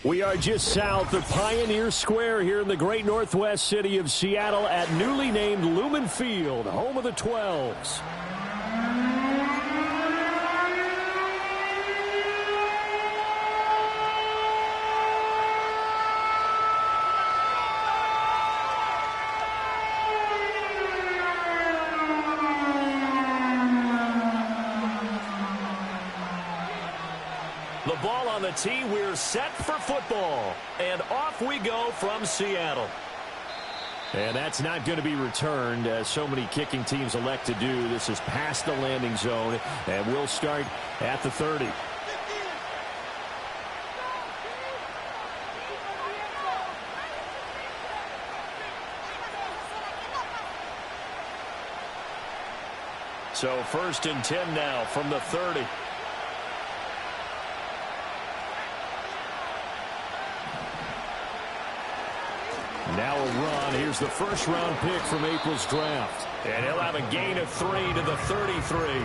We are just south of Pioneer Square here in the great northwest city of Seattle at newly named Lumen Field, home of the 12s. The ball on the tee, we're set for football. And off we go from Seattle. And that's not going to be returned, as so many kicking teams elect to do. This is past the landing zone, and we'll start at the 30. So 1st and 10 now from the 30. Now a run. Here's the first-round pick from April's draft. And he'll have a gain of 3 to the 33.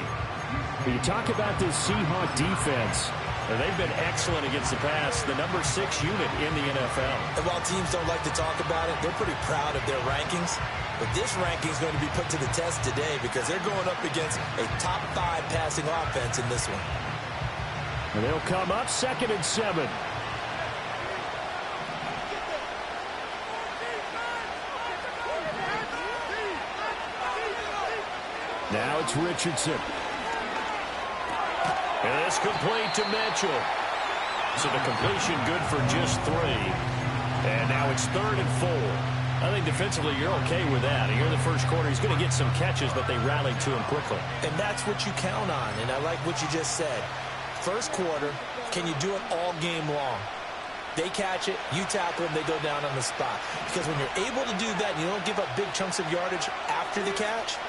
You talk about this Seahawk defense. They've been excellent against the pass. The number 6 unit in the NFL. And while teams don't like to talk about it, they're pretty proud of their rankings. But this ranking is going to be put to the test today because they're going up against a top 5 passing offense in this one. And they'll come up 2nd and 7. Now it's Richardson. And it's complete to Mitchell. So the completion good for just 3. And now it's 3rd and 4. I think defensively you're okay with that. Here in the first quarter, he's going to get some catches, but they rallied to him quickly. And that's what you count on, and I like what you just said. First quarter, can you do it all game long? They catch it, you tackle them, they go down on the spot. Because when you're able to do that, and you don't give up big chunks of yardage after the catch,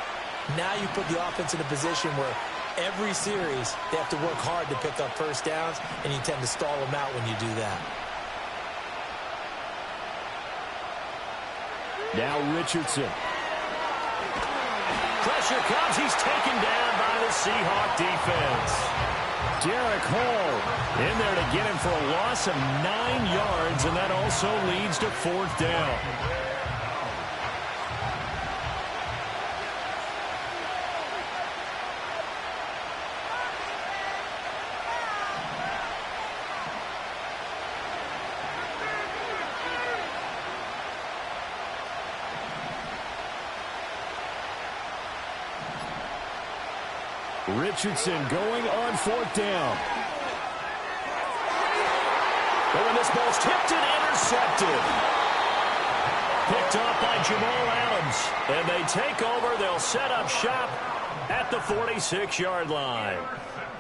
now you put the offense in a position where every series they have to work hard to pick up first downs, and you tend to stall them out when you do that. Now Richardson. Pressure comes. He's taken down by the Seahawk defense. Derek Hall in there to get him for a loss of 9 yards, and that also leads to 4th down. Richardson going on 4th down. But when this ball's tipped and intercepted. Picked off by Jamal Adams. And they take over. They'll set up shop at the 46-yard line.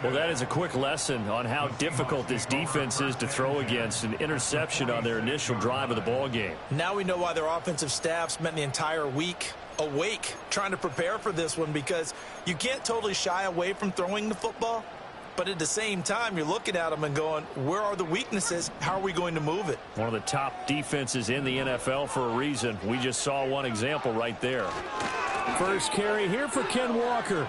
Well, that is a quick lesson on how difficult this defense is to throw against. An interception on their initial drive of the ball game. Now we know why their offensive staff spent the entire week awake trying to prepare for this one, because you can't totally shy away from throwing the football, but at the same time you're looking at them and going, where are the weaknesses? How are we going to move it? One of the top defenses in the NFL for a reason. We just saw one example right there. First carry here for Ken Walker.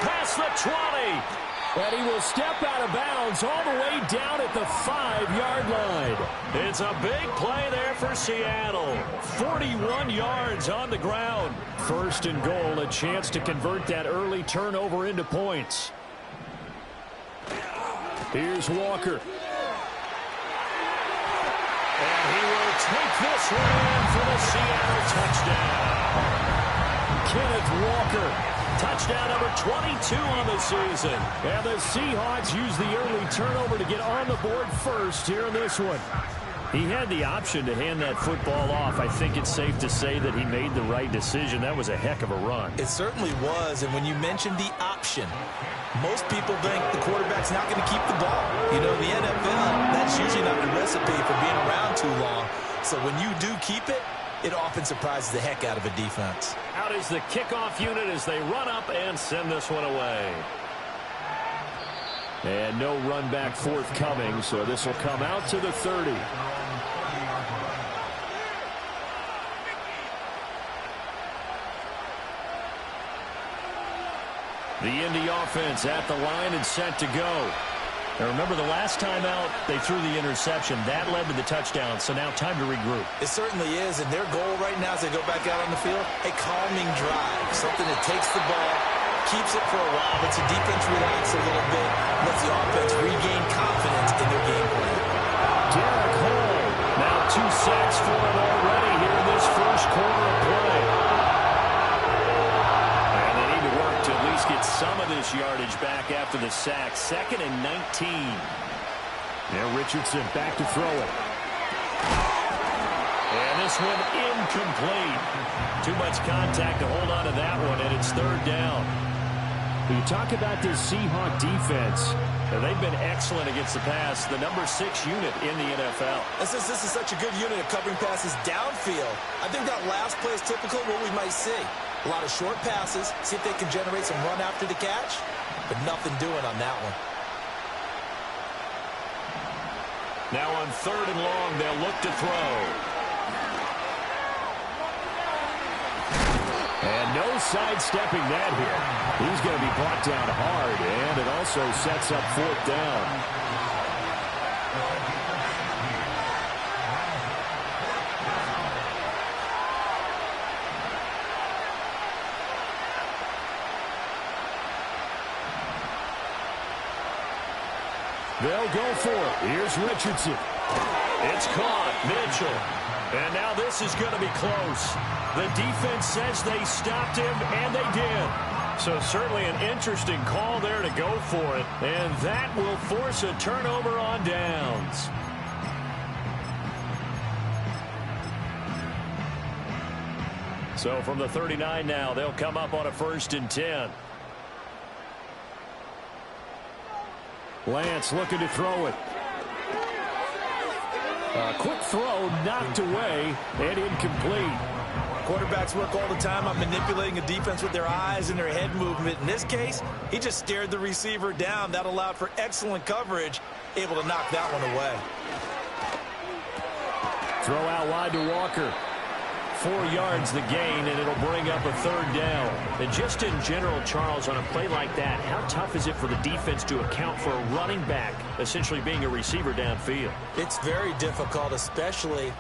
Past the 20. And he will step out of bounds all the way down at the 5-yard line. It's a big play there for Seattle. 41 yards on the ground. 1st and goal, a chance to convert that early turnover into points. Here's Walker. And he will take this one in for the Seattle touchdown. Kenneth Walker. Touchdown number 22 on the season. And the Seahawks use the early turnover to get on the board first here in this one. He had the option to hand that football off. I think it's safe to say that he made the right decision. That was a heck of a run. It certainly was, and when you mentioned the option, most people think the quarterback's not going to keep the ball. You know, the NFL, that's usually not the recipe for being around too long. So when you do keep it, it often surprises the heck out of a defense. Out is the kickoff unit as they run up and send this one away. And no run back forthcoming, so this will come out to the 30. The Indy offense at the line and set to go. Now remember, the last time out, they threw the interception. That led to the touchdown, so now time to regroup. It certainly is, and their goal right now as they go back out on the field, a calming drive, something that takes the ball, keeps it for a while, lets the defense relax a little bit, lets the offense regain confidence in their game plan. Derek Hall, now 2 sacks for him already here in this first quarter of play. And they need to work to at least get some of this yardage back after the sack. 2nd and 19. Now Richardson back to throw it. And this one incomplete. Too much contact to hold on to that one, and it's 3rd down. You talk about this Seahawk defense. Now, they've been excellent against the pass, the number 6 unit in the NFL. This is such a good unit of covering passes downfield. I think that last play is typical of what we might see. A lot of short passes, see if they can generate some run after the catch, but nothing doing on that one. Now on 3rd and long, they'll look to throw. And no sidestepping that here. He's going to be brought down hard, and it also sets up 4th down. They'll go for it. Here's Richardson. It's caught. Mitchell. And now this is going to be close. The defense says they stopped him, and they did. So certainly an interesting call there to go for it. And that will force a turnover on downs. So from the 39 now, they'll come up on a 1st and 10. Lance looking to throw it. A quick throw knocked away and incomplete. Quarterbacks work all the time on manipulating a defense with their eyes and their head movement. In this case, he just stared the receiver down. That allowed for excellent coverage, able to knock that one away. Throw out wide to Walker. 4 yards the gain, and it'll bring up a 3rd down. And just in general, Charles, on a play like that, how tough is it for the defense to account for a running back essentially being a receiver downfield? It's very difficult, especially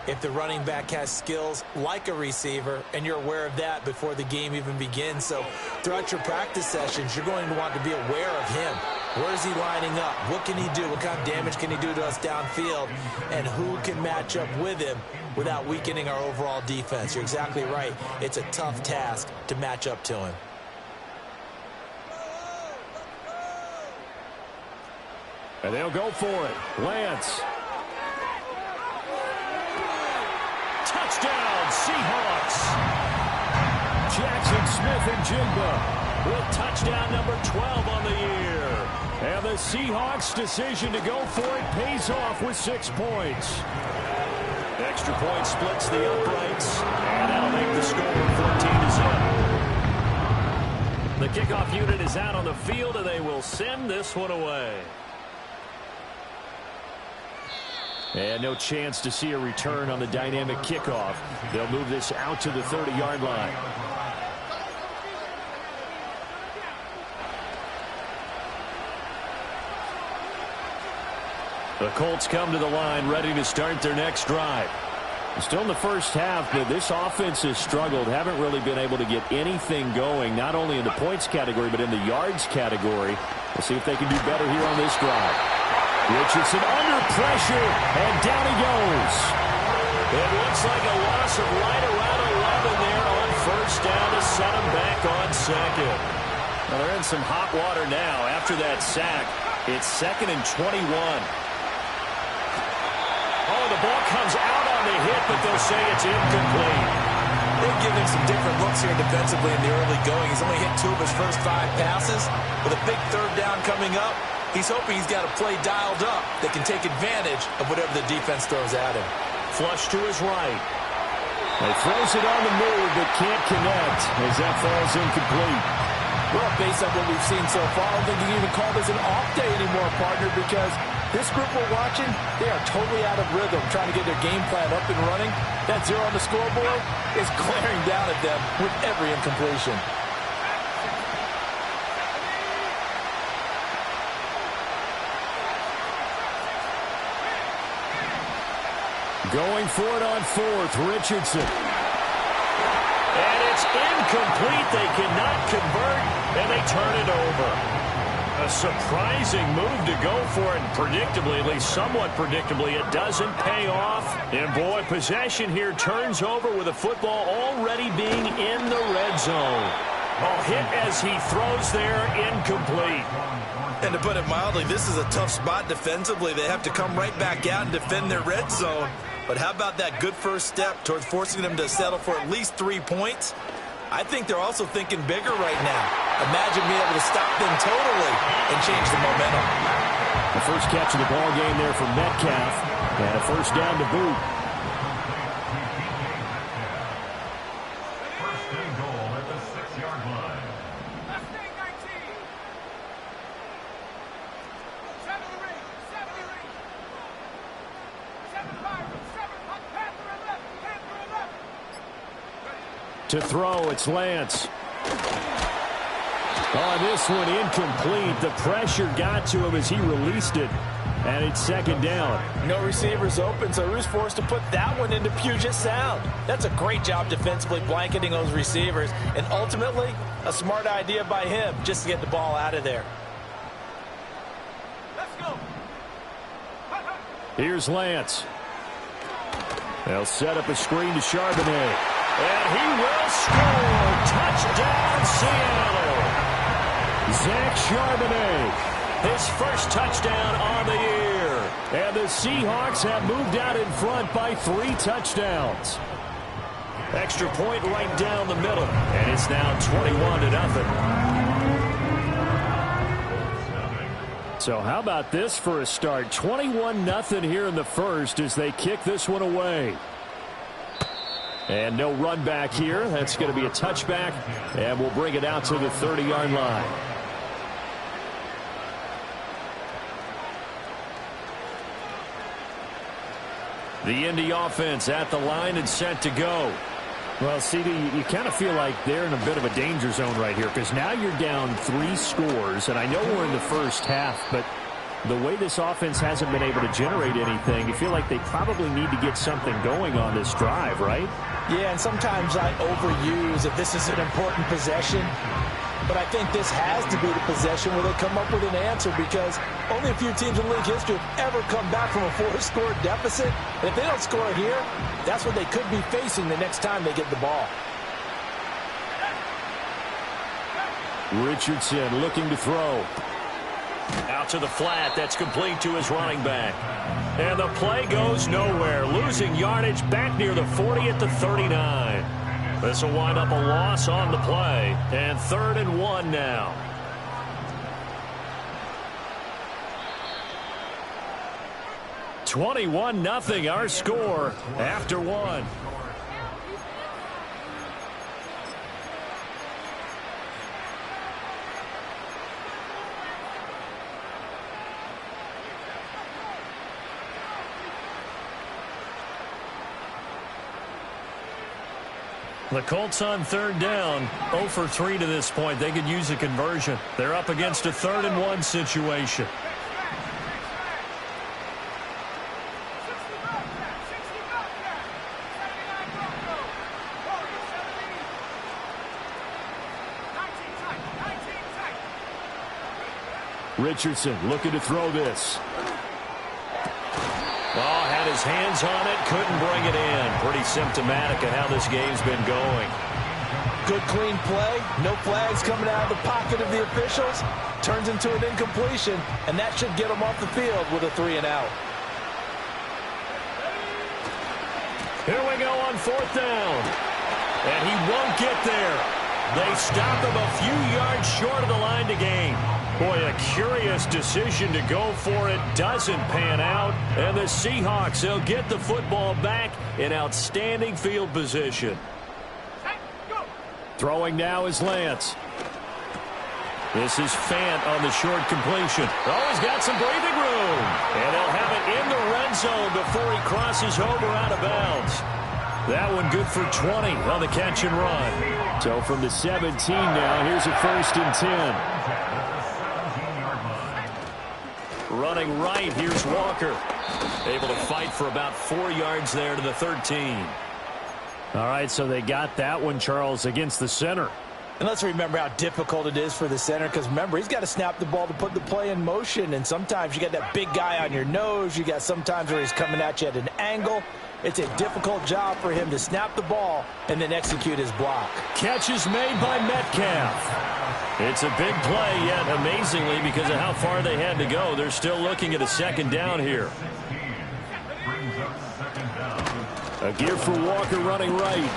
if the running back has skills like a receiver, and you're aware of that before the game even begins. So throughout your practice sessions, you're going to want to be aware of him. Where is he lining up? What can he do? What kind of damage can he do to us downfield? And who can match up with him without weakening our overall defense? You're exactly right. It's a tough task to match up to him. And they'll go for it. Lance. Touchdown, Seahawks. Jackson Smith-Njigba with touchdown number 12 on the year. And the Seahawks' decision to go for it pays off with 6 points. Extra point splits the uprights, and that'll make the score 14-0. The kickoff unit is out on the field, and they will send this one away. And no chance to see a return on the dynamic kickoff. They'll move this out to the 30-yard line. The Colts come to the line ready to start their next drive. Still in the first half, but this offense has struggled. Haven't really been able to get anything going, not only in the points category, but in the yards category. We'll see if they can do better here on this drive. Richardson under pressure, and down he goes. It looks like a loss of right around 11 there on 1st down to set him back on 2nd. Well, they're in some hot water now after that sack. It's 2nd and 21. Oh, the ball comes out on the hit, but they'll say it's incomplete. They've given him some different looks here defensively in the early going. He's only hit 2 of his first 5 passes. With a big 3rd down coming up, he's hoping he's got a play dialed up that can take advantage of whatever the defense throws at him. Flush to his right. He throws it on the move, but can't connect as that falls incomplete. Well, based on what we've seen so far, I don't think you can even call this an off day anymore, partner, because this group we're watching, they are totally out of rhythm, trying to get their game plan up and running. That 0 on the scoreboard is glaring down at them with every incompletion. Going for it on fourth, Richardson. And it's incomplete. They cannot convert, and they turn it over. A surprising move to go for it, and predictably, at least somewhat predictably, it doesn't pay off. And boy, possession here turns over with the football already being in the red zone. A hit as he throws there, incomplete. And to put it mildly, this is a tough spot defensively. They have to come right back out and defend their red zone. But how about that good first step towards forcing them to settle for at least 3 points? I think they're also thinking bigger right now. Imagine being able to stop them totally and change the momentum. The first catch of the ball game there for Metcalf, and a first down to boot. First and goal at the 6-yard line. To throw, it's Lance. On this one, incomplete. The pressure got to him as he released it, and it's second down. No receivers open, so Rue's forced to put that one into Puget Sound. That's a great job defensively blanketing those receivers, and ultimately, a smart idea by him just to get the ball out of there. Let's go. Here's Lance. They'll set up a screen to Charbonnet. And he will score. Touchdown, Seattle. Zach Charbonnet, His first touchdown on the year. and the Seahawks have moved out in front by 3 touchdowns. Extra point right down the middle. And it's now 21-0. So how about this for a start? 21-0 here in the first as they kick this one away. And no run back here. That's going to be a touchback, and we'll bring it out to the 30-yard line. The Indy offense at the line and set to go. Well, CD, you kind of feel like they're in a bit of a danger zone right here because now you're down 3 scores, and I know we're in the first half, but the way this offense hasn't been able to generate anything, you feel like they probably need to get something going on this drive, right? Yeah, and sometimes I overuse that this is an important possession. But I think this has to be the possession where they come up with an answer because only a few teams in league history have ever come back from a 4-score deficit. And if they don't score here, that's what they could be facing the next time they get the ball. Richardson looking to throw. Out to the flat. That's complete to his running back. And the play goes nowhere. Losing yardage back near the 40 at the 39. This will wind up a loss on the play. And 3rd and 1 now. $21-0 our score after 1. The Colts on 3rd down, 0 for 3 to this point. They could use a conversion. They're up against a 3rd and 1 situation. Richardson looking to throw this. Oh, had his hands on it, couldn't bring it in. Pretty symptomatic of how this game's been going. Good clean play, no flags coming out of the pocket of the officials. Turns into an incompletion, and that should get them off the field with a 3 and out. Here we go on 4th down. And he won't get there. They stop him a few yards short of the line to gain. Boy, a curious decision to go for it. Doesn't pan out. And the Seahawks, they'll get the football back in outstanding field position. Throwing now is Lance. This is Fant on the short completion. Oh, he's got some breathing room. And they'll have it in the red zone before he crosses over out of bounds. That one good for 20 on the catch and run. So from the 17 now, here's a 1st and 10. Running right, here's Walker. Able to fight for about 4 yards there to the 13. All right, so they got that one, Charles, against the center. And let's remember how difficult it is for the center, because remember, he's got to snap the ball to put the play in motion, and sometimes you got that big guy on your nose. You got sometimes where he's coming at you at an angle. It's a difficult job for him to snap the ball and then execute his block. Catch is made by Metcalf. It's a big play, yet amazingly, because of how far they had to go, they're still looking at a second down here. A gear for Walker running right.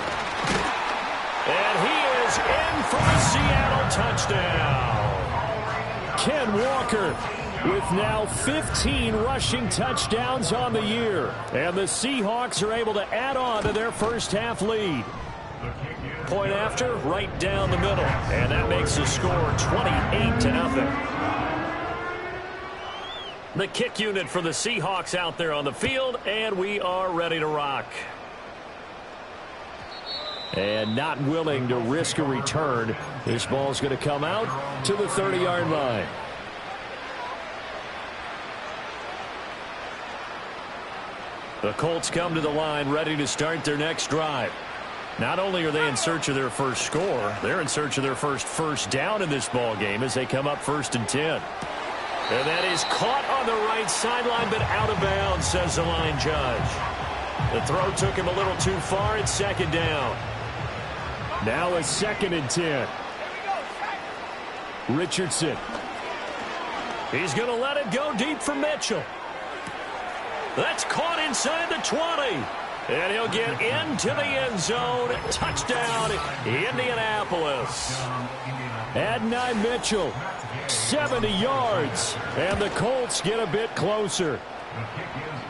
And he is in for a Seattle touchdown. Ken Walker with now 15 rushing touchdowns on the year. And the Seahawks are able to add on to their first half lead. Point after, right down the middle. And that makes the score 28-0. The kick unit for the Seahawks out there on the field, and we are ready to rock. And not willing to risk a return. This ball's going to come out to the 30-yard line. The Colts come to the line ready to start their next drive. Not only are they in search of their first score, they're in search of their first down in this ball game as they come up 1st and 10. And that is caught on the right sideline, but out of bounds, says the line judge. The throw took him a little too far. It's 2nd down. Now a 2nd and 10. Richardson. He's going to let it go deep for Mitchell. That's caught inside the 20. And he'll get into the end zone. Touchdown, Indianapolis. Adonai Mitchell, 70 yards. And the Colts get a bit closer.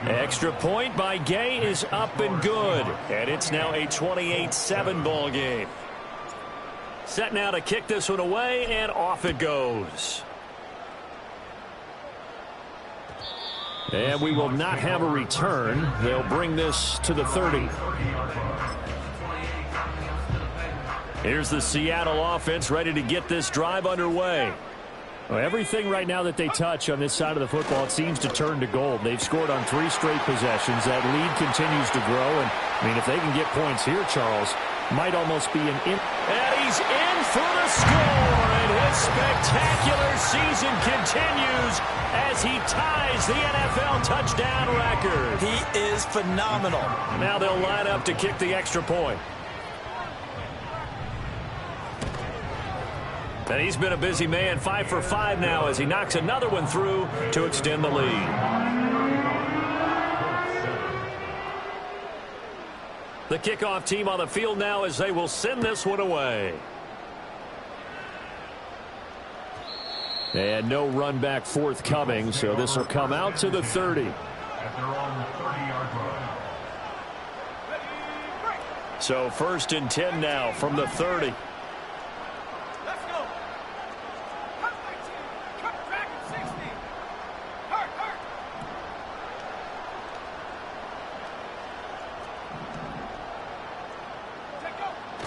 Extra point by Gay is up and good. And it's now a 28-7 ball game. Set now to kick this one away, and off it goes. And we will not have a return. They'll bring this to the 30. Here's the Seattle offense ready to get this drive underway. Well, everything right now that they touch on this side of the football, it seems to turn to gold. They've scored on 3 straight possessions. That lead continues to grow. And, I mean, if they can get points here, Charles, might almost be an in. And he's in for the score. And his spectacular season continues as he ties the NFL touchdown record. He is phenomenal. Now they'll line up to kick the extra point. And he's been a busy man, 5 for 5 now as he knocks another one through to extend the lead. The kickoff team on the field now as they will send this one away. And no run back forthcoming, so this will come out to the 30. So 1st and 10 now from the 30.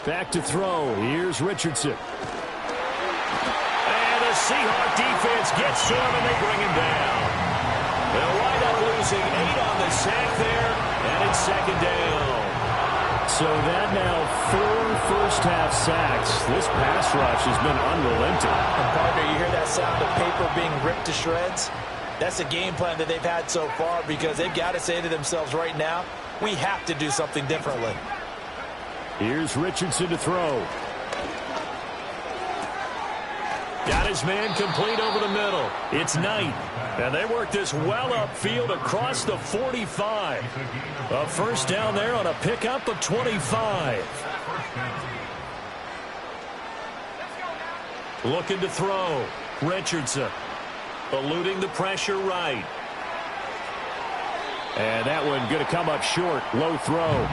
Back to throw. Here's Richardson. And the Seahawk defense gets to him, and they bring him down. They'll wind up losing 8 on the sack there, and it's 2nd down. So that now 4 first-half sacks. This pass rush has been unrelenting. And partner, you hear that sound of paper being ripped to shreds? That's the game plan that they've had so far, because they've got to say to themselves right now, we have to do something differently. Here's Richardson to throw. Got his man complete over the middle. It's Knight. And they work this well upfield across the 45. A first down there on a pickup of 25. Looking to throw. Richardson. Eluding the pressure right. And that one going to come up short. Low throw.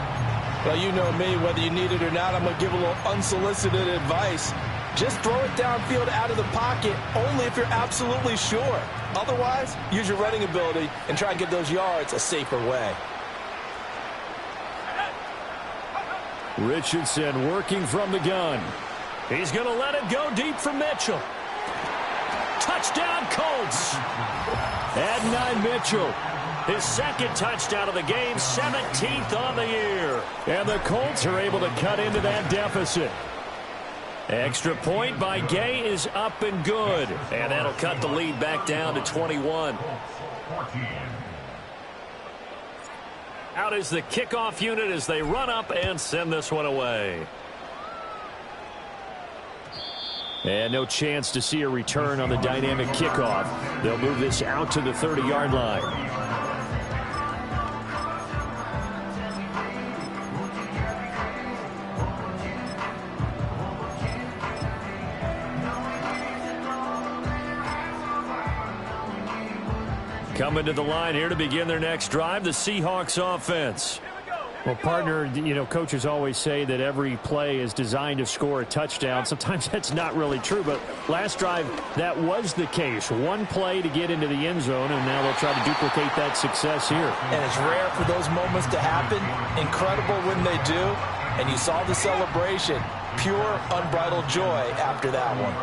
Well, you know me, whether you need it or not, I'm going to give a little unsolicited advice. Just throw it downfield out of the pocket, only if you're absolutely sure. Otherwise, use your running ability and try and get those yards a safer way. Richardson working from the gun. He's going to let it go deep for Mitchell. Touchdown, Colts. Adonai Mitchell His second touchdown of the game, 17th on the year. And the Colts are able to cut into that deficit. Extra point by Gay is up and good. And that'll cut the lead back down to 21. Out is the kickoff unit as they run up and send this one away. And no chance to see a return on the dynamic kickoff. They'll move this out to the 30-yard line. Coming to the line here to begin their next drive, the Seahawks offense. Well, partner, you know, coaches always say that every play is designed to score a touchdown. Sometimes that's not really true, but last drive, that was the case. One play to get into the end zone, and now they'll try to duplicate that success here. And it's rare for those moments to happen. Incredible when they do. And you saw the celebration. Pure, unbridled joy after that one.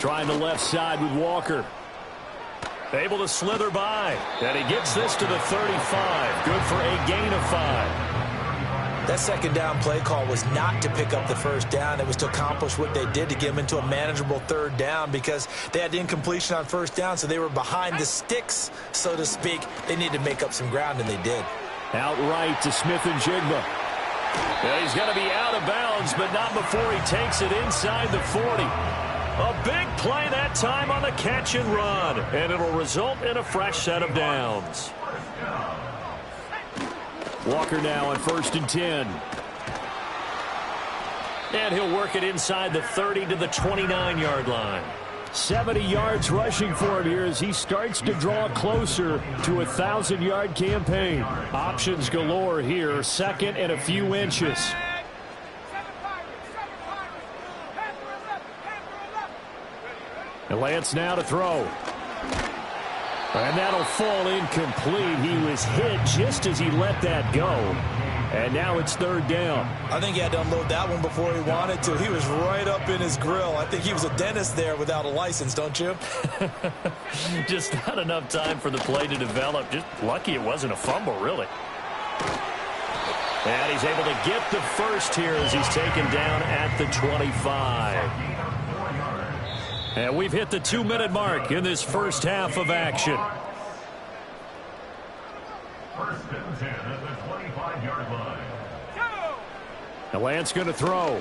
Trying the left side with Walker. Able to slither by. And he gets this to the 35. Good for a gain of 5. That second down play call was not to pick up the first down. It was to accomplish what they did to get them into a manageable third down because they had the incompletion on first down, so they were behind the sticks, so to speak. They needed to make up some ground, and they did. Outright to Smith-Njigba. Yeah, he's going to be out of bounds, but not before he takes it inside the 40. A big play that time on the catch and run, and it'll result in a fresh set of downs. Walker now on 1st and 10. And he'll work it inside the 30 to the 29-yard line. 70 yards rushing for him here as he starts to draw closer to a 1,000-yard campaign. Options galore here, second and a few inches. And Lance now to throw. And that'll fall incomplete. He was hit just as he let that go. And now it's 3rd down. I think he had to unload that one before he wanted to. He was right up in his grill. I think he was a dentist there without a license, don't you? Just not enough time for the play to develop. Just lucky it wasn't a fumble, really. And he's able to get the first here as he's taken down at the 25. And we've hit the 2-minute mark in this first half of action. 1st and 10 at the 25-yard line. And Lance going to throw.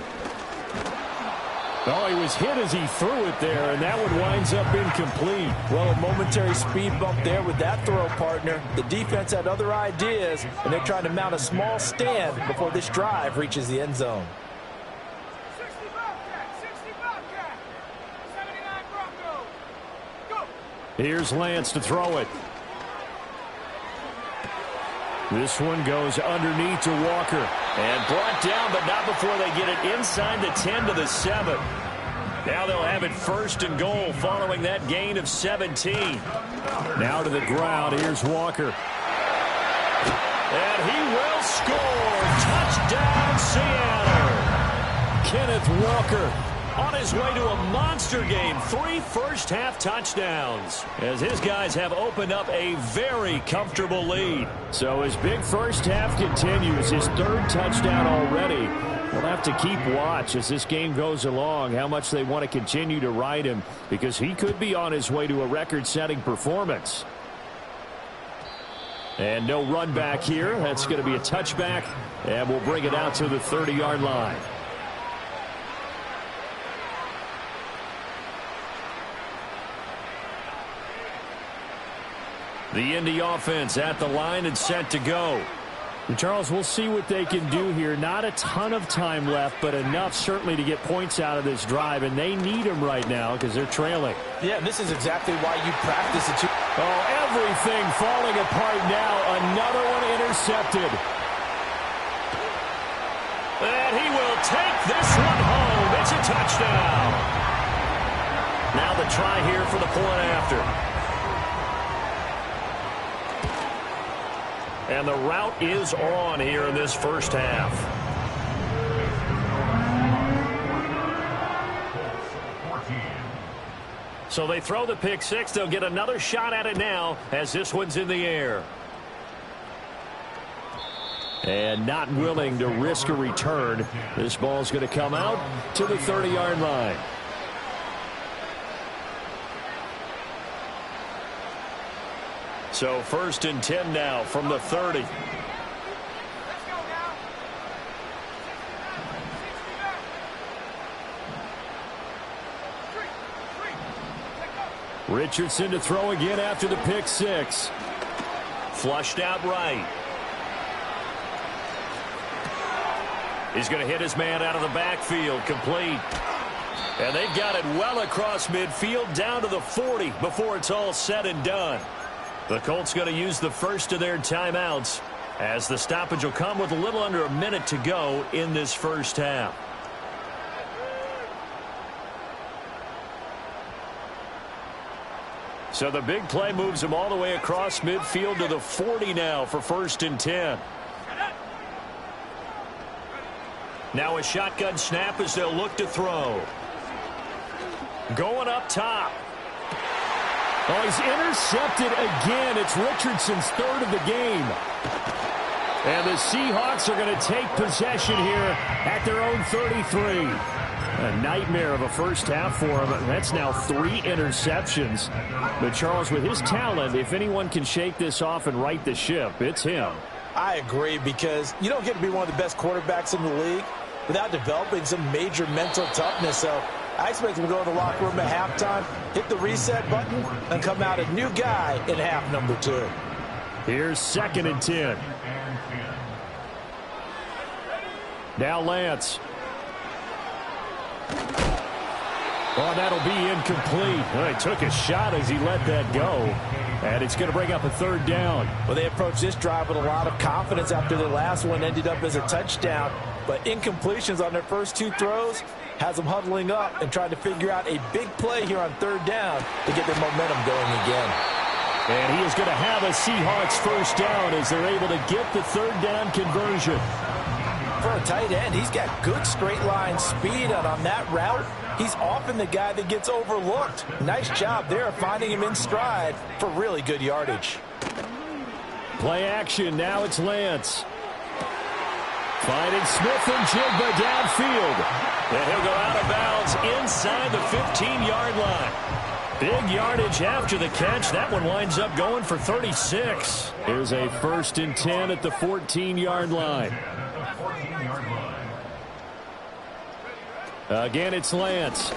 Oh, he was hit as he threw it there, and that one winds up incomplete. Well, a momentary speed bump there with that throw, partner. The defense had other ideas, and they're trying to mount a small stand before this drive reaches the end zone. Here's Lance to throw it. This one goes underneath to Walker. And brought down, but not before they get it inside the 10 to the 7. Now they'll have it 1st and goal following that gain of 17. Now to the ground. Here's Walker. And he will score. Touchdown, Seattle. Kenneth Walker on his way to a monster game. 3 first-half touchdowns as his guys have opened up a very comfortable lead. So his big first half continues. His 3rd touchdown already. We'll have to keep watch as this game goes along, how much they want to continue to ride him, because he could be on his way to a record-setting performance. And no run back here. That's going to be a touchback, and we'll bring it out to the 30-yard line. The Indy offense at the line and set to go. And Charles, we'll see what they can do here. Not a ton of time left, but enough certainly to get points out of this drive, and they need them right now because they're trailing. Yeah, and this is exactly why you practice it. Oh, everything falling apart now. Another one intercepted. And he will take this one home. It's a touchdown. Now the try here for the point after. And the route is on here in this first half. So they throw the pick six. They'll get another shot at it now as this one's in the air. And not willing to risk a return. This ball's going to come out to the 30-yard line. So 1st and 10 now from the 30. Richardson to throw again after the pick six. Flushed out right. He's going to hit his man out of the backfield. Complete. And they've got it well across midfield down to the 40 before it's all said and done. The Colts going to use the first of their timeouts as the stoppage will come with a little under a minute to go in this first half. So the big play moves him all the way across midfield to the 40 now for 1st and 10. Now a shotgun snap as they'll look to throw. Going up top. Oh, he's intercepted again. It's Richardson's 3rd of the game. And the Seahawks are going to take possession here at their own 33. A nightmare of a first half for him. That's now 3 interceptions. But Charles, with his talent, if anyone can shake this off and right the ship, it's him. I agree, because you don't get to be one of the best quarterbacks in the league without developing some major mental toughness. So I expect him to go to the locker room at halftime, hit the reset button, and come out a new guy in half number 2. Here's 2nd and 10. Now Lance. Oh, that'll be incomplete. Oh, he took a shot as he let that go. And it's going to bring up a 3rd down. Well, they approached this drive with a lot of confidence after the last one ended up as a touchdown. But incompletions on their first 2 throws has them huddling up and trying to figure out a big play here on 3rd down to get their momentum going again. And he is going to have a Seahawks first down as they're able to get the 3rd down conversion. For a tight end, he's got good straight line speed, and on that route, he's often the guy that gets overlooked. Nice job there of finding him in stride for really good yardage. Play action. Now it's Lance. Finding Smith and Jigba downfield. And he'll go out of bounds inside the 15-yard line. Big yardage after the catch. That one winds up going for 36. Here's a 1st and 10 at the 14-yard line. Again, it's Lance.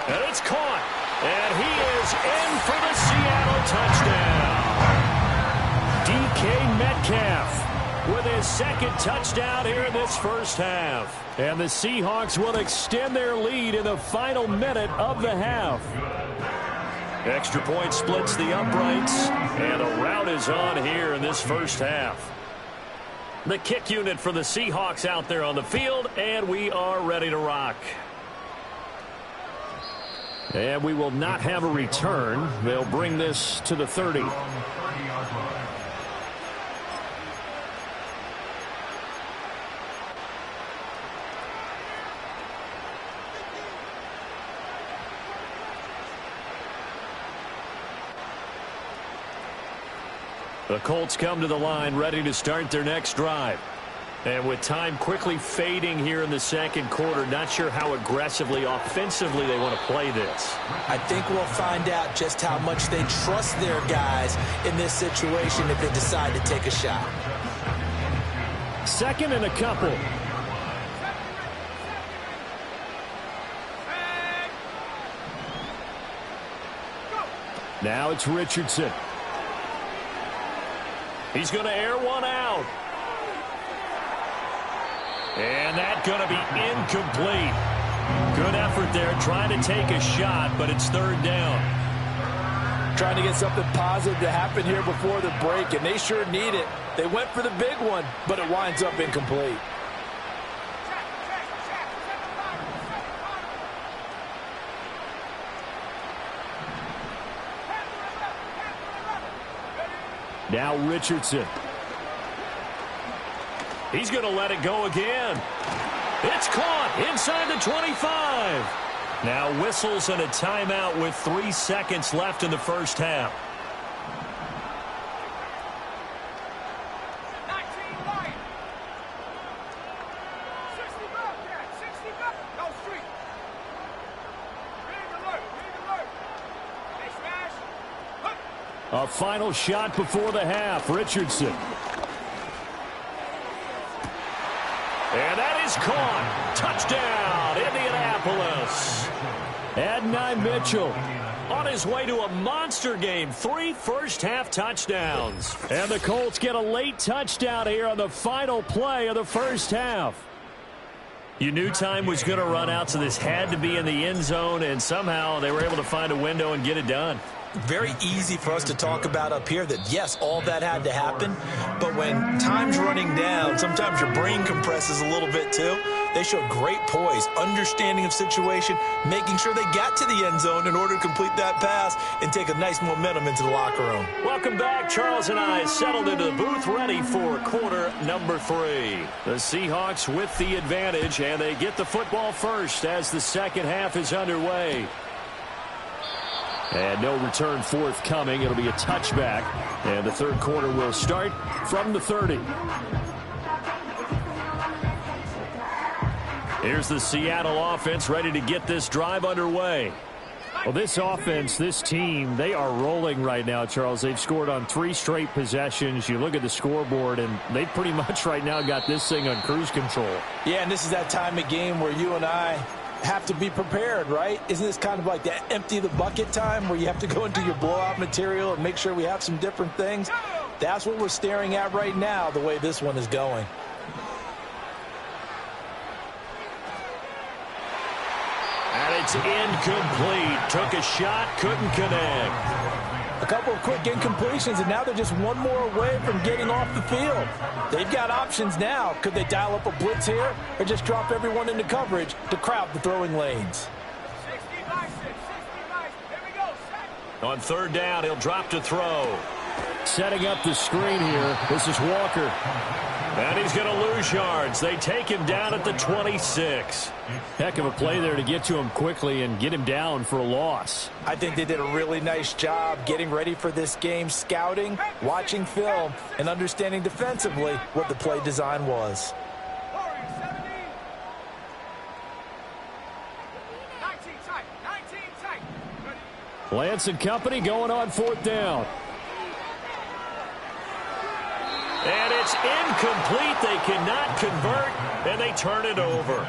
And it's caught. And he is in for the Seattle touchdown. DK Metcalf with his 2nd touchdown here in this first half. And the Seahawks will extend their lead in the final minute of the half. Extra point splits the uprights. And a rout is on here in this first half. The kick unit for the Seahawks out there on the field, and we are ready to rock. And we will not have a return. They'll bring this to the 30. The Colts come to the line ready to start their next drive. And with time quickly fading here in the second quarter, not sure how aggressively, offensively they want to play this. I think we'll find out just how much they trust their guys in this situation if they decide to take a shot. 2nd and a couple. Now it's Richardson. He's going to air one out. And that's going to be incomplete. Good effort there trying to take a shot, but it's 3rd down. Trying to get something positive to happen here before the break, and they sure need it. They went for the big one, but it winds up incomplete. Now Richardson. He's going to let it go again. It's caught inside the 25. Now whistles and a timeout with 3 seconds left in the first half. A final shot before the half. Richardson. And that is caught. Touchdown, Indianapolis. Adonai Mitchell on his way to a monster game. 3 first-half touchdowns. And the Colts get a late touchdown here on the final play of the first half. You knew time was going to run out, so this had to be in the end zone, and somehow they were able to find a window and get it done. Very easy for us to talk about up here that, yes, all that had to happen. But when time's running down, sometimes your brain compresses a little bit too. They showed great poise, understanding of situation, making sure they got to the end zone in order to complete that pass and take a nice momentum into the locker room. Welcome back. Charles and I settled into the booth ready for quarter number 3. The Seahawks with the advantage, and they get the football first as the second half is underway. And no return forthcoming. It'll be a touchback. And the third quarter will start from the 30. Here's the Seattle offense ready to get this drive underway. Well, this offense, this team, they are rolling right now, Charles. They've scored on 3 straight possessions. You look at the scoreboard, and they pretty much right now got this thing on cruise control. Yeah, and this is that time of game where you and I have to be prepared, right? Isn't this kind of like that empty the bucket time where you have to go into your blowout material and make sure we have some different things? That's what we're staring at right now, the way this one is going. And it's incomplete. Took a shot, couldn't connect. A couple of quick incompletions, and now they're just one more away from getting off the field. They've got options now. Could they dial up a blitz here or just drop everyone into coverage to crowd the throwing lanes? On third down, he'll drop to throw. Setting up the screen here. This is Walker. And he's going to lose yards. They take him down at the 26. Heck of a play there to get to him quickly and get him down for a loss. I think they did a really nice job getting ready for this game, scouting, watching film, and understanding defensively what the play design was. Lance and company going on fourth down. And it's incomplete. They cannot convert, and they turn it over.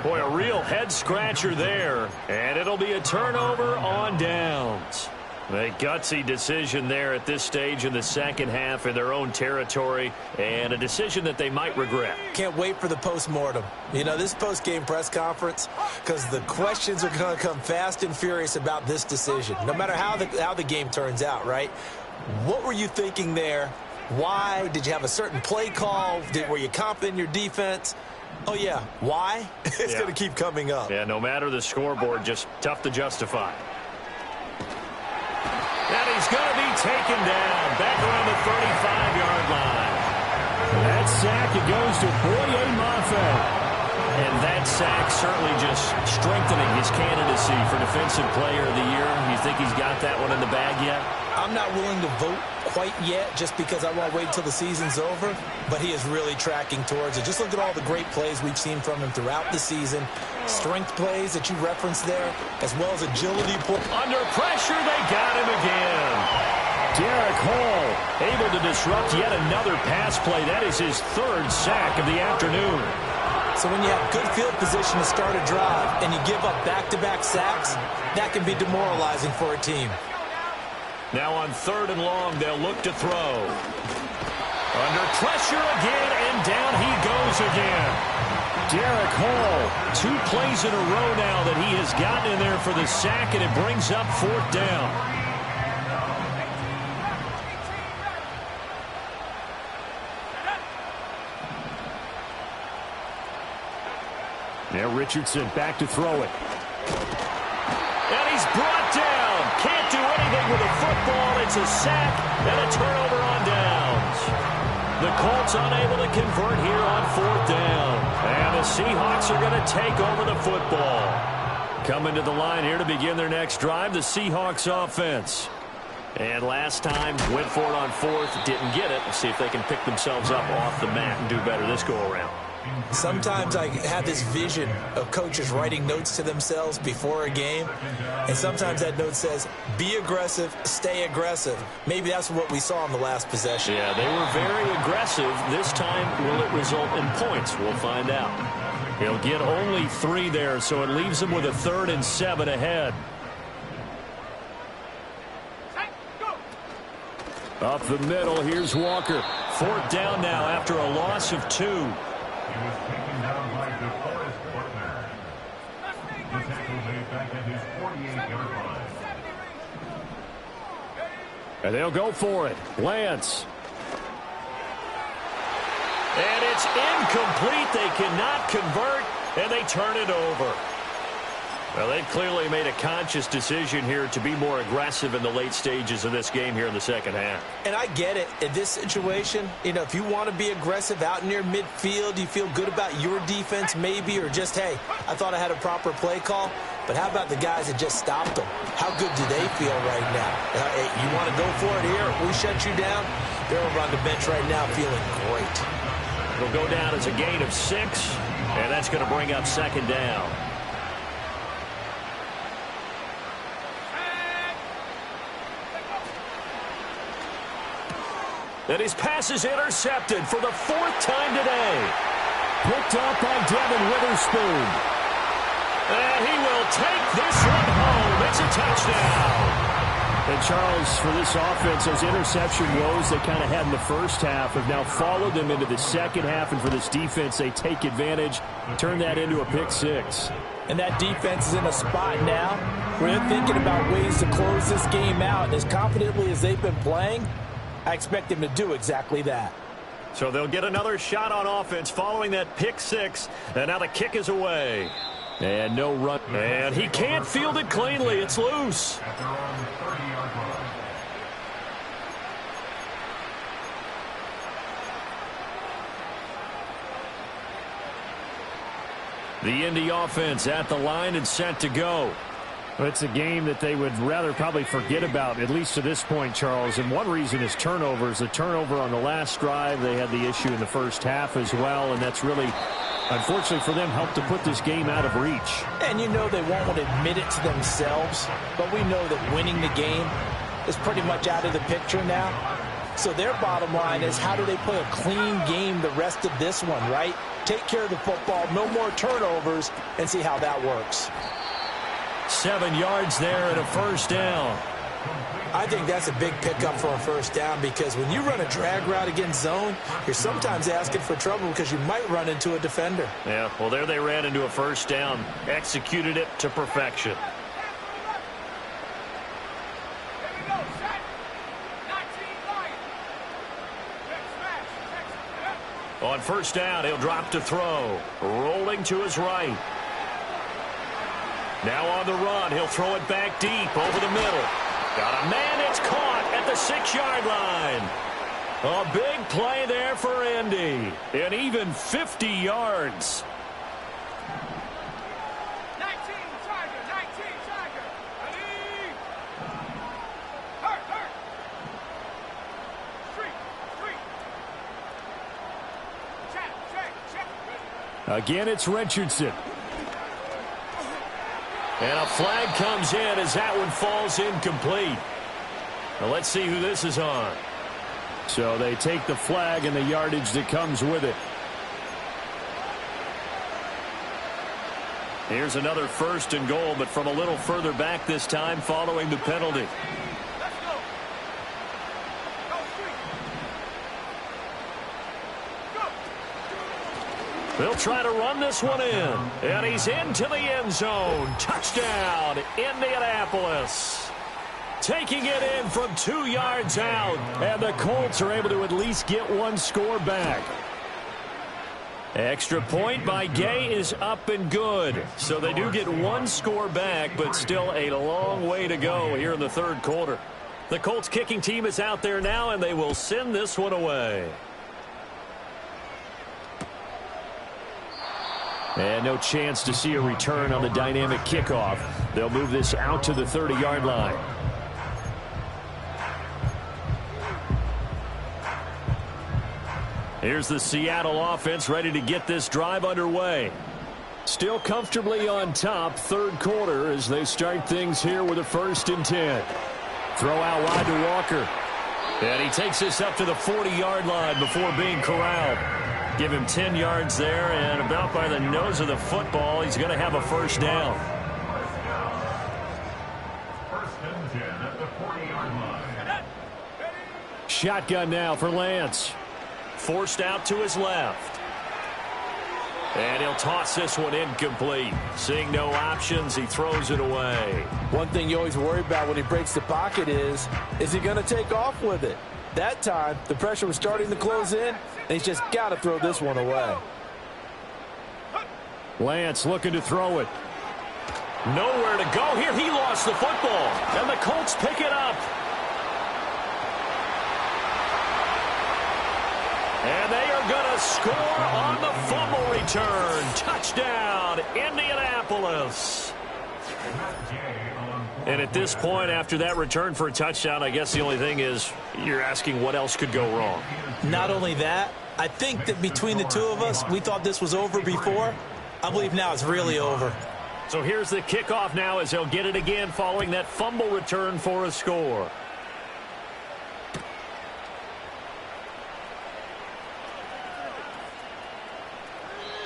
Boy, a real head-scratcher there. And it'll be a turnover on downs. A gutsy decision there at this stage in the second half in their own territory, and a decision that they might regret. Can't wait for the post-mortem. You know, this post-game press conference, because the questions are going to come fast and furious about this decision, no matter how the game turns out, right? What were you thinking there? Why? Did you have a certain play call? Were you confident in your defense? Oh, yeah. Why? It's going to keep coming up. Yeah, no matter the scoreboard, just tough to justify. And he's going to be taken down back around the 35-yard line. That sack, it goes to Boye Mafe. And that sack certainly just strengthening his candidacy for Defensive Player of the Year. You think he's got that one in the bag yet? I'm not willing to vote quite yet just because I want to wait until the season's over, but he is really tracking towards it. Just look at all the great plays we've seen from him throughout the season. Strength plays that you referenced there, as well as agility. Under pressure, they got him again. Derek Hall able to disrupt yet another pass play. That is his third sack of the afternoon. So when you have good field position to start a drive and you give up back-to-back sacks, that can be demoralizing for a team. Now on third and long, they'll look to throw. Under pressure again, and down he goes again. Derek Hall, 2 plays in a row now that he has gotten in there for the sack, and it brings up fourth down. Now Richardson back to throw it. And he's brought down. Can't do anything with the football. It's a sack and a turnover on downs. The Colts unable to convert here on fourth down. And the Seahawks are going to take over the football. Coming to the line here to begin their next drive, the Seahawks offense. And last time, went for it on fourth, didn't get it. Let's see if they can pick themselves up off the mat and do better this go-around. Sometimes I have this vision of coaches writing notes to themselves before a game, and sometimes that note says, be aggressive, stay aggressive. Maybe that's what we saw in the last possession. Yeah, they were very aggressive. This time, will it result in points? We'll find out. He'll get only 3 there, so it leaves him with a 3rd and 7 ahead. Up the middle, here's Walker. 4th down now after a loss of 2. He was taken down by DeForest Buckner. The tackle made back at his 48-yard line. And they'll go for it. Lance. And it's incomplete. They cannot convert, and they turn it over. Well, they've clearly made a conscious decision here to be more aggressive in the late stages of this game here in the second half. And I get it. In this situation, if you want to be aggressive out near midfield, you feel good about your defense maybe, or just, hey, I thought I had a proper play call. But how about the guys that just stopped them? How good do they feel right now? You want to go for it here? We shut you down? They're over on the bench right now feeling great. It'll go down as a gain of 6, and that's going to bring up 2nd down. And his pass is intercepted for the 4th time today. Picked up by Devin Witherspoon. And he will take this one home. It's a touchdown. And Charles, for this offense, those interception woes they kind of had in the first half have now followed them into the second half. And for this defense, they take advantage, turn that into a pick 6. And that defense is in a spot now where they're thinking about ways to close this game out. And as confidently as they've been playing, I expect them to do exactly that. So they'll get another shot on offense following that pick 6. And now the kick is away. And no run. And he can't field it cleanly. It's loose. At their own 30-yard line. The Indy offense at the line and set to go. It's a game that they would rather probably forget about, at least to this point, Charles. And one reason is turnovers. The turnover on the last drive, they had the issue in the first half as well, and that's really, unfortunately for them, helped to put this game out of reach. And they won't want to admit it to themselves, but we know that winning the game is pretty much out of the picture now. So their bottom line is, how do they play a clean game the rest of this one, right? Take care of the football, no more turnovers, and see how that works. 7 yards there and a 1st down. I think that's a big pickup for a 1st down, because when you run a drag route against zone, you're sometimes asking for trouble because you might run into a defender. Yeah, well, there they ran into a 1st down, executed it to perfection. On 1st down, he'll drop to throw. Rolling to his right. Now on the run, he'll throw it back deep over the middle. Got a man, it's caught at the 6-yard line. A big play there for Indy. And even 50 yards. 19 Tiger. Ready? Hurt. Street. Check. Again, it's Richardson. And a flag comes in as that one falls incomplete. Now let's see who this is on. So they take the flag and the yardage that comes with it. Here's another 1st and goal, but from a little further back this time following the penalty. Let's go. Go street. Go. They'll try to run this one in. And he's into the end zone. Touchdown, Indianapolis. Taking it in from 2 yards out. And the Colts are able to at least get one score back. Extra point by Gay is up and good. So they do get one score back, but still a long way to go here in the 3rd quarter. The Colts kicking team is out there now, and they will send this one away. And no chance to see a return on the dynamic kickoff. They'll move this out to the 30-yard line. Here's the Seattle offense ready to get this drive underway. Still comfortably on top, third quarter, as they start things here with a 1st and 10. Throw out wide to Walker. And he takes this up to the 40-yard line before being corralled. Give him 10 yards there, and about by the nose of the football, he's going to have a 1st down. 1st and 10 at the 40-yard line. Shotgun now for Lance. Forced out to his left. And he'll toss this one incomplete. Seeing no options, he throws it away. One thing you always worry about when he breaks the pocket is he going to take off with it? That time, the pressure was starting to close in, and he's just got to throw this one away. Lance looking to throw it. Nowhere to go here. He lost the football, and the Colts pick it up. And they are going to score on the fumble return. Touchdown, Indianapolis. And at this point, after that return for a touchdown, I guess the only thing is you're asking what else could go wrong. Not only that, I think that between the two of us, we thought this was over before. I believe now it's really over. So here's the kickoff now as they'll get it again following that fumble return for a score.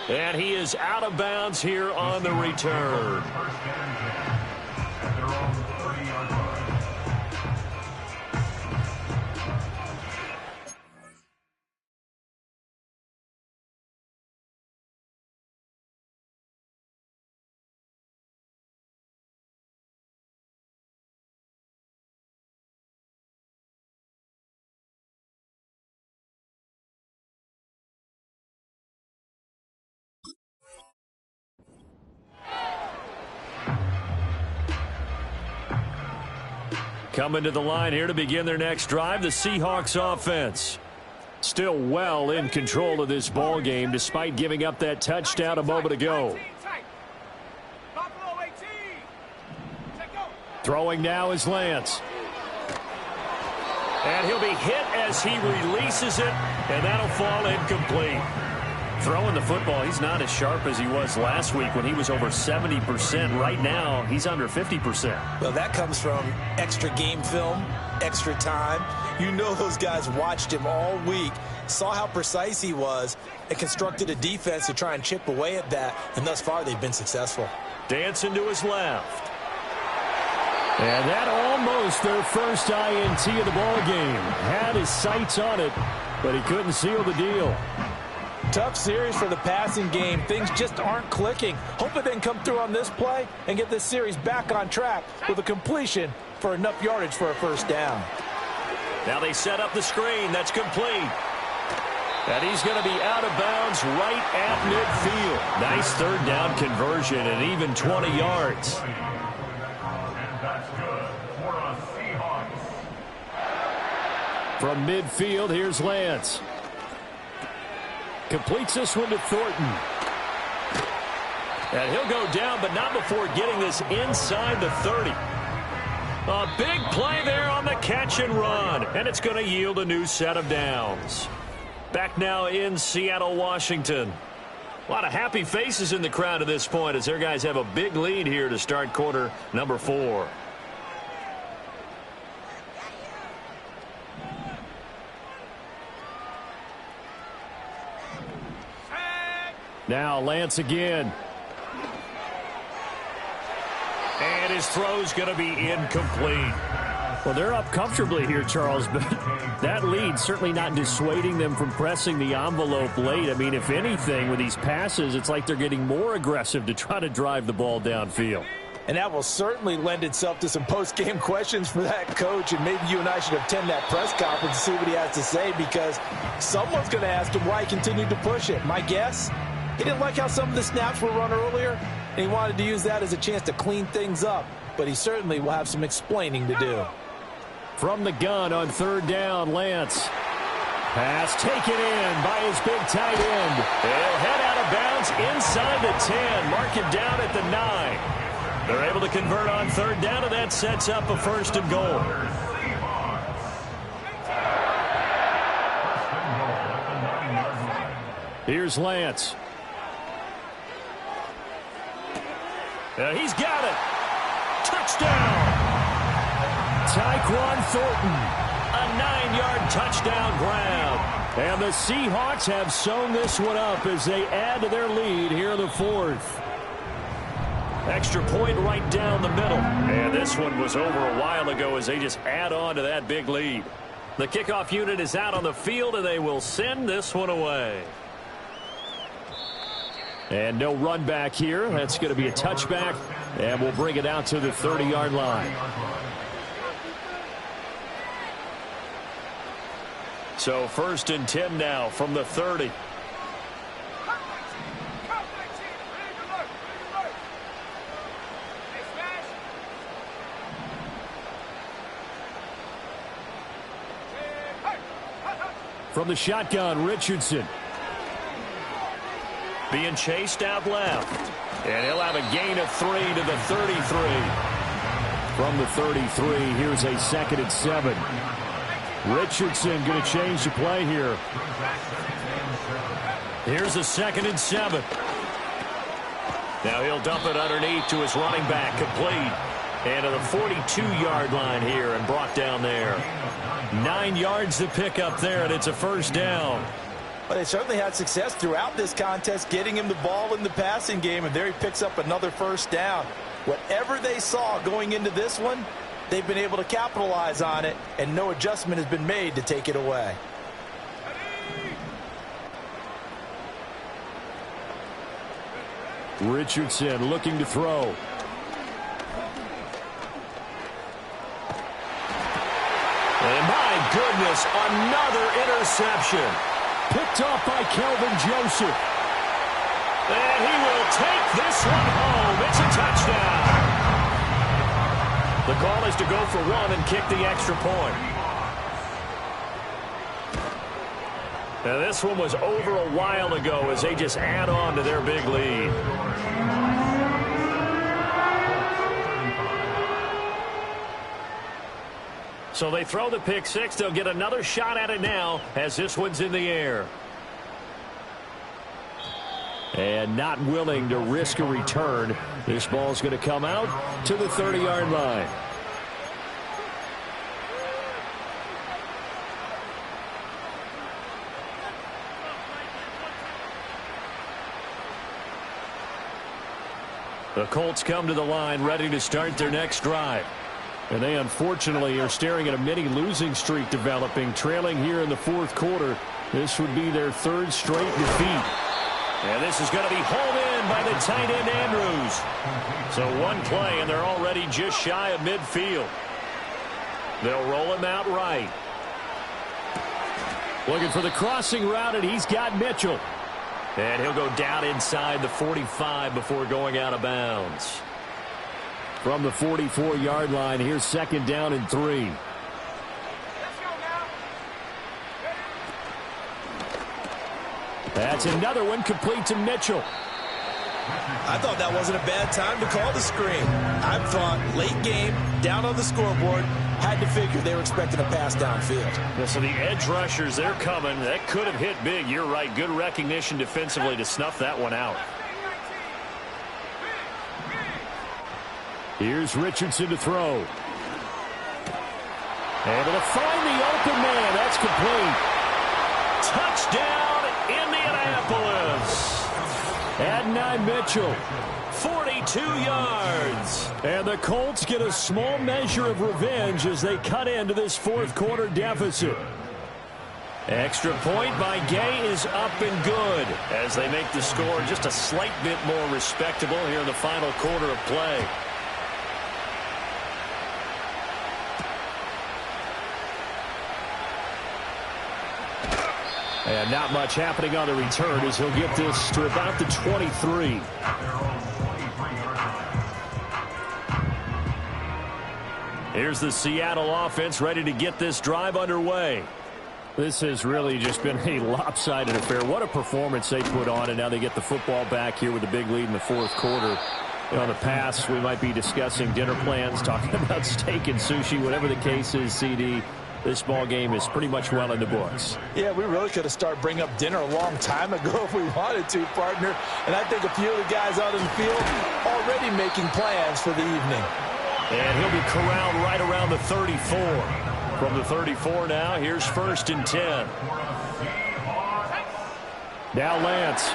And he is out of bounds here on the return. Coming to the line here to begin their next drive, the Seahawks offense. Still well in control of this ball game despite giving up that touchdown a moment ago. Throwing now is Lance. And he'll be hit as he releases it, and that'll fall incomplete. Throwing the football, he's not as sharp as he was last week when he was over 70%. Right now, he's under 50%. Well, that comes from extra game film, extra time. You know those guys watched him all week, saw how precise he was, and constructed a defense to try and chip away at that, and thus far they've been successful. Dancing to his left. And that almost their first INT of the ball game. Had his sights on it, but he couldn't seal the deal. Tough series for the passing game. Things just aren't clicking. Hope it then come through on this play and get this series back on track with a completion for enough yardage for a 1st down. Now they set up the screen. That's complete. And he's going to be out of bounds right at midfield. Nice 3rd down conversion and even 20 yards. And that's good for a Seahawks. From midfield, here's Lance. Completes this one to Thornton. And he'll go down, but not before getting this inside the 30. A big play there on the catch and run, and it's going to yield a new set of downs. Back now in Seattle, Washington. A lot of happy faces in the crowd at this point as their guys have a big lead here to start quarter number 4. Now Lance again. And his throw's going to be incomplete. Well, they're up comfortably here, Charles, but that lead certainly not dissuading them from pressing the envelope late. I mean, if anything, with these passes, it's like they're getting more aggressive to try to drive the ball downfield. And that will certainly lend itself to some post-game questions for that coach, and maybe you and I should attend that press conference to see what he has to say, because someone's going to ask him why he continued to push it. My guess? He didn't like how some of the snaps were run earlier, and he wanted to use that as a chance to clean things up. But he certainly will have some explaining to do. From the gun on 3rd down, Lance. Pass taken in by his big tight end. He'll head out of bounds inside the 10. Mark him down at the 9. They're able to convert on third down, and that sets up a 1st and goal. Here's Lance. He's got it. Touchdown. Tyquan Thornton. A 9-yard touchdown grab. And the Seahawks have sewn this one up as they add to their lead here in the 4th. Extra point right down the middle. And this one was over a while ago as they just add on to that big lead. The kickoff unit is out on the field, and they will send this one away. And no run back here. That's going to be a touchback. And we'll bring it out to the 30-yard line. So 1st and 10 now from the 30. From the shotgun, Richardson. Being chased out left. And he'll have a gain of 3 to the 33. From the 33, here's a 2nd and 7. Richardson going to change the play here. Here's a 2nd and 7. Now he'll dump it underneath to his running back, complete. And to the 42-yard line here and brought down there. 9 yards to pick up there, and it's a 1st down. Well, they certainly had success throughout this contest getting him the ball in the passing game, and there he picks up another 1st down. Whatever they saw going into this one, they've been able to capitalize on it, and no adjustment has been made to take it away. Richardson looking to throw. And my goodness, another interception. Picked off by Kelvin Joseph. And he will take this one home. It's a touchdown. The call is to go for 1 and kick the extra point. Now this one was over a while ago as they just add on to their big lead. So they throw the pick 6. They'll get another shot at it now as this one's in the air. And not willing to risk a return. This ball's going to come out to the 30-yard line. The Colts come to the line ready to start their next drive. And they unfortunately are staring at a mini losing streak developing, trailing here in the 4th quarter. This would be their 3rd straight defeat. And this is going to be hauled in by the tight end Andrews. So one play and they're already just shy of midfield. They'll roll him out right. Looking for the crossing route, and he's got Mitchell. And he'll go down inside the 45 before going out of bounds. From the 44-yard line, here's 2nd down and 3. That's another one complete to Mitchell. I thought that wasn't a bad time to call the screen. I thought late game, down on the scoreboard, had to figure they were expecting a pass downfield. Yeah, so the edge rushers, they're coming. That could have hit big. You're right. Good recognition defensively to snuff that one out. Here's Richardson to throw. Able to find the open man. That's complete. Touchdown, Indianapolis. Adonai Mitchell. 42 yards. And the Colts get a small measure of revenge as they cut into this 4th quarter deficit. Extra point by Gay is up and good as they make the score just a slight bit more respectable here in the final quarter of play. And not much happening on the return as he'll get this to about the 23. Here's the Seattle offense ready to get this drive underway. This has really just been a lopsided affair. What a performance they put on, and now they get the football back here with a big lead in the fourth quarter. You know, in the past, we might be discussing dinner plans, talking about steak and sushi, whatever the case is, CD. This ball game is pretty much well in the books. Yeah, we really could have started bringing up dinner a long time ago if we wanted to, partner. And I think a few of the guys out in the field already making plans for the evening. And he'll be corralled right around the 34. From the 34 now, here's 1st and 10. Now Lance.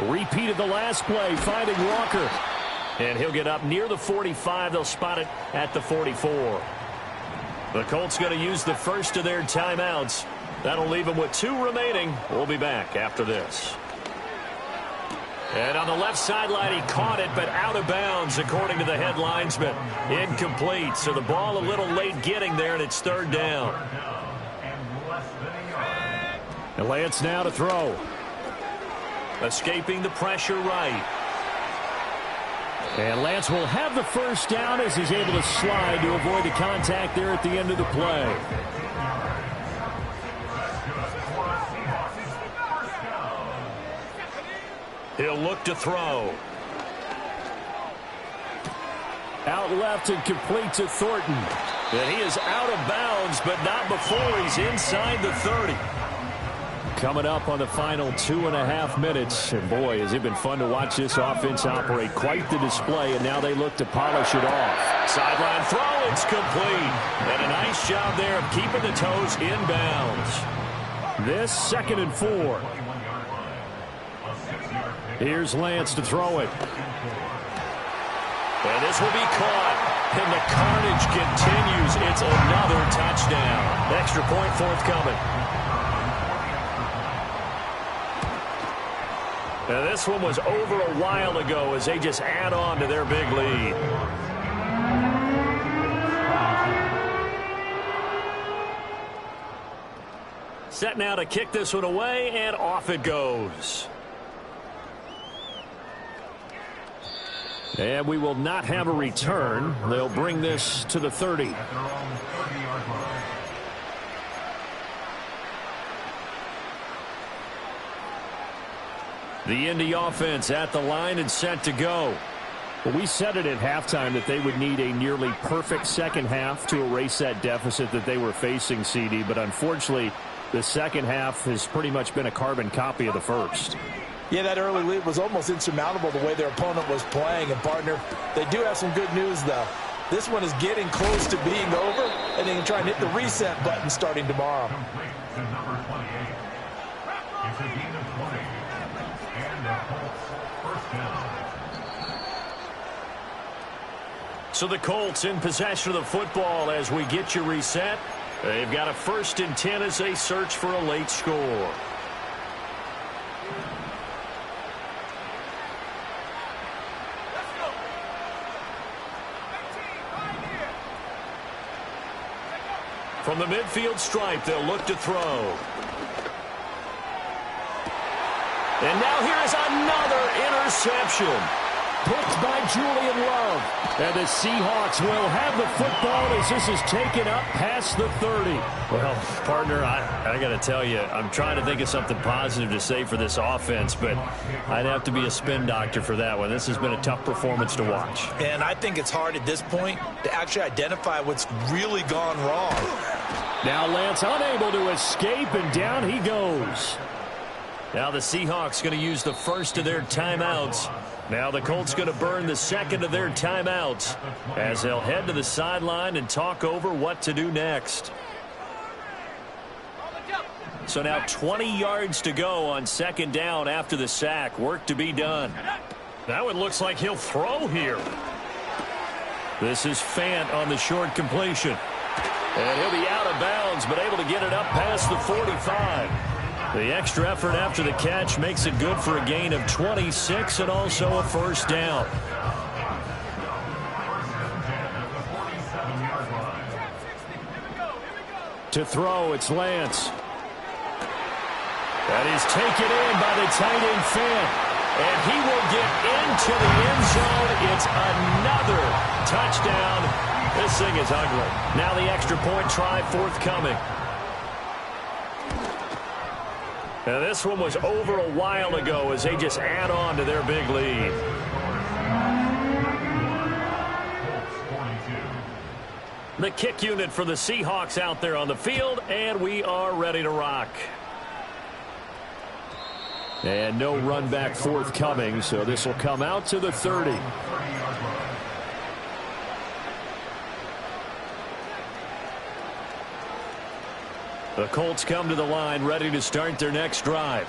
Repeated the last play, finding Walker. And he'll get up near the 45. They'll spot it at the 44. The Colts going to use the first of their timeouts. That'll leave them with 2 remaining. We'll be back after this. And on the left sideline, he caught it, but out of bounds, according to the head linesman. Incomplete, so the ball a little late getting there, and it's 3rd down. And Lance now to throw. Escaping the pressure right. And Lance will have the first down as he's able to slide to avoid the contact there at the end of the play. He'll look to throw. Out left and complete to Thornton. And he is out of bounds, but not before he's inside the 30. Coming up on the final 2.5 minutes. And boy, has it been fun to watch this offense operate. Quite the display, and now they look to polish it off. Sideline throw, it's complete. And a nice job there of keeping the toes inbounds. This 2nd and 4. Here's Lance to throw it. And this will be caught. And the carnage continues. It's another touchdown. Extra point forthcoming. Now this one was over a while ago as they just add on to their big lead. Set now to kick this one away, and off it goes. And we will not have a return. They'll bring this to the 30. The Indy offense at the line and set to go. Well, we said it at halftime that they would need a nearly perfect second half to erase that deficit that they were facing, CD. But unfortunately, the second half has pretty much been a carbon copy of the first. Yeah, that early lead was almost insurmountable the way their opponent was playing. And, partner, they do have some good news, though. This one is getting close to being over, and they can try and hit the reset button starting tomorrow. So the Colts in possession of the football as we get you reset. They've got a 1st and 10 as they search for a late score. From the midfield stripe, they'll look to throw. And now here is another interception. Picked by Julian Love. And the Seahawks will have the football as this is taken up past the 30. Well, partner, I got to tell you, I'm trying to think of something positive to say for this offense, but I'd have to be a spin doctor for that one. This has been a tough performance to watch. And I think it's hard at this point to actually identify what's really gone wrong. Now Lance unable to escape, and down he goes. Now the Seahawks going to use the first of their timeouts. Now the Colts going to burn the second of their timeouts as they'll head to the sideline and talk over what to do next. So now 20 yards to go on 2nd down after the sack. Work to be done. That one looks like he'll throw here. This is Fant on the short completion. And he'll be out of bounds, but able to get it up past the 45. The extra effort after the catch makes it good for a gain of 26 and also a 1st down. To throw, it's Lance. That is taken in by the tight end Fant. And he will get into the end zone. It's another touchdown. This thing is ugly. Now the extra point try forthcoming. And this one was over a while ago as they just add on to their big lead. The kick unit for the Seahawks out there on the field, and we are ready to rock. And no run back forthcoming, so this will come out to the 30. The Colts come to the line ready to start their next drive.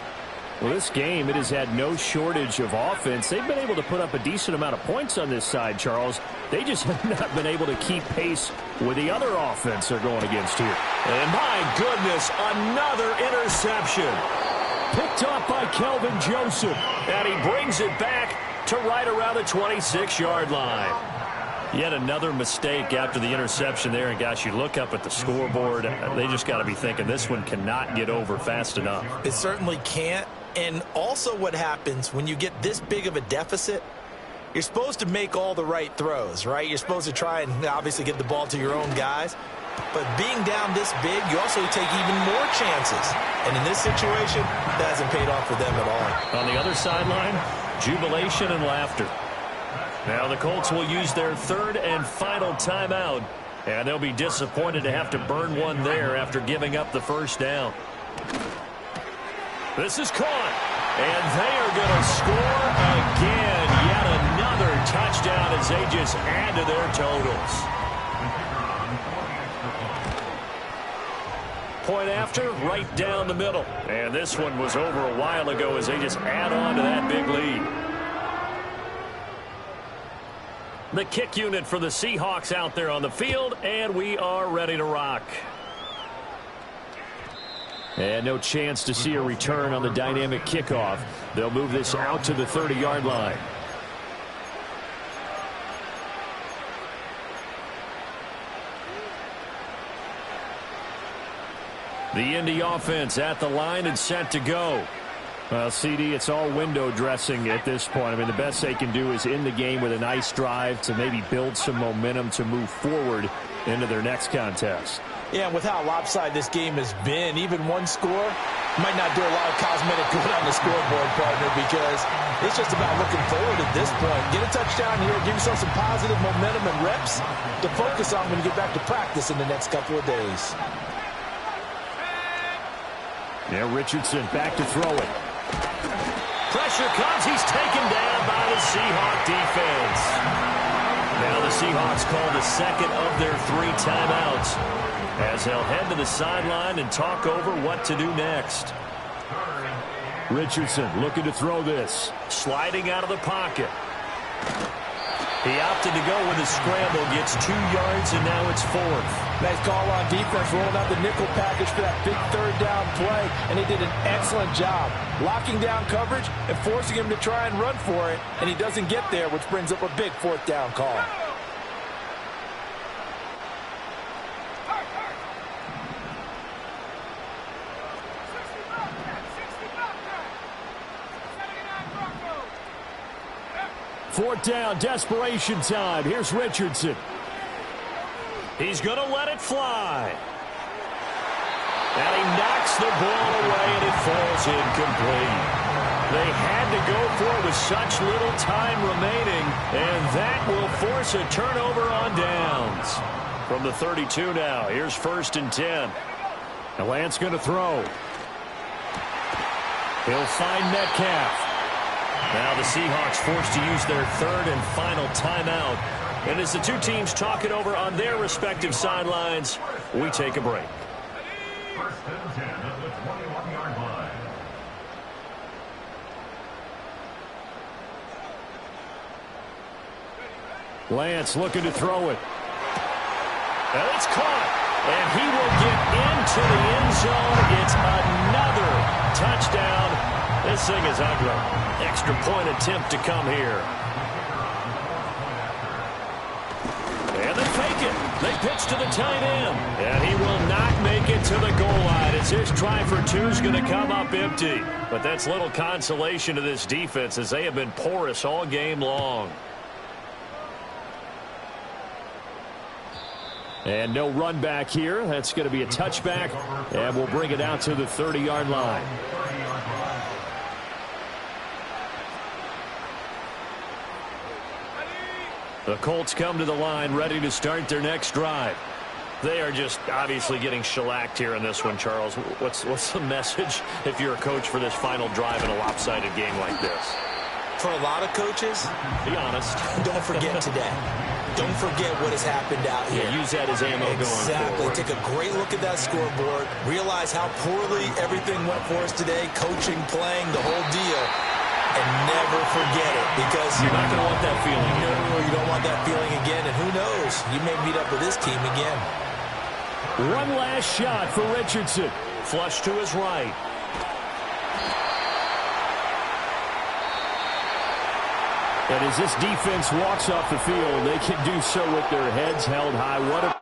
Well, this game, it has had no shortage of offense. They've been able to put up a decent amount of points on this side, Charles. They just have not been able to keep pace with the other offense they're going against here. And my goodness, another interception. Picked off by Kelvin Joseph. And he brings it back to right around the 26-yard line. Yet another mistake after the interception there. And, gosh, you look up at the scoreboard, they just got to be thinking this one cannot get over fast enough. It certainly can't. And also what happens when you get this big of a deficit, you're supposed to make all the right throws, right? You're supposed to try and obviously get the ball to your own guys. But being down this big, you also take even more chances. And in this situation, that hasn't paid off for them at all. On the other sideline, jubilation and laughter. Now the Colts will use their third and final timeout. And they'll be disappointed to have to burn one there after giving up the first down. This is caught. And they are going to score again. Yet another touchdown as they just add to their totals. Point after, right down the middle. And this one was over a while ago as they just add on to that big lead. The kick unit for the Seahawks out there on the field, and we are ready to rock. And no chance to see a return on the dynamic kickoff. They'll move this out to the 30-yard line. The Indy offense at the line and set to go. Well, CD, it's all window dressing at this point. I mean, the best they can do is end the game with a nice drive to maybe build some momentum to move forward into their next contest. Yeah, and with how lopsided this game has been, even one score might not do a lot of cosmetic good on the scoreboard, partner, because it's just about looking forward at this point. Get a touchdown here, give yourself some positive momentum and reps to focus on when you get back to practice in the next couple of days. Yeah, Richardson back to throw it. Pressure comes. He's taken down by the Seahawk defense. Now the Seahawks call the second of their 3 timeouts as they'll head to the sideline and talk over what to do next. Richardson looking to throw this. Sliding out of the pocket. He opted to go with a scramble, gets 2 yards, and now it's 4th. Nice call on defense, rolling out the nickel package for that big third down play, and they did an excellent job locking down coverage and forcing him to try and run for it, and he doesn't get there, which brings up a big 4th down call. Fourth down, desperation time. Here's Richardson. He's going to let it fly. And he knocks the ball away, and it falls incomplete. They had to go for it with such little time remaining, and that will force a turnover on downs. From the 32 now, here's 1st and 10. Now Lance going to throw. He'll find Metcalf. Now the Seahawks forced to use their 3rd and final timeout. And as the two teams talk it over on their respective sidelines, we take a break. 1st and 10 at the 21-yard line. Lance looking to throw it. And it's caught. And he will get into the end zone. It's another touchdown. This thing is ugly. Extra point attempt to come here. And they fake it. They pitch to the tight end. And he will not make it to the goal line as his try for 2 is going to come up empty. But that's little consolation to this defense as they have been porous all game long. And no run back here. That's going to be a touchback. And we'll bring it out to the 30-yard line. The Colts come to the line ready to start their next drive. They are just obviously getting shellacked here in this one, Charles. What's the message if you're a coach for this final drive in a lopsided game like this? For a lot of coaches, be honest. Don't forget today. Don't forget what has happened out here. Yeah, use that as ammo going forward. Take a great look at that scoreboard. Realize how poorly everything went for us today. Coaching, playing, the whole deal. And never forget it, because you're not going to want that feeling. No, you don't want that feeling again. And who knows? You may meet up with this team again. One last shot for Richardson. Flush to his right. And as this defense walks off the field, they can do so with their heads held high. What a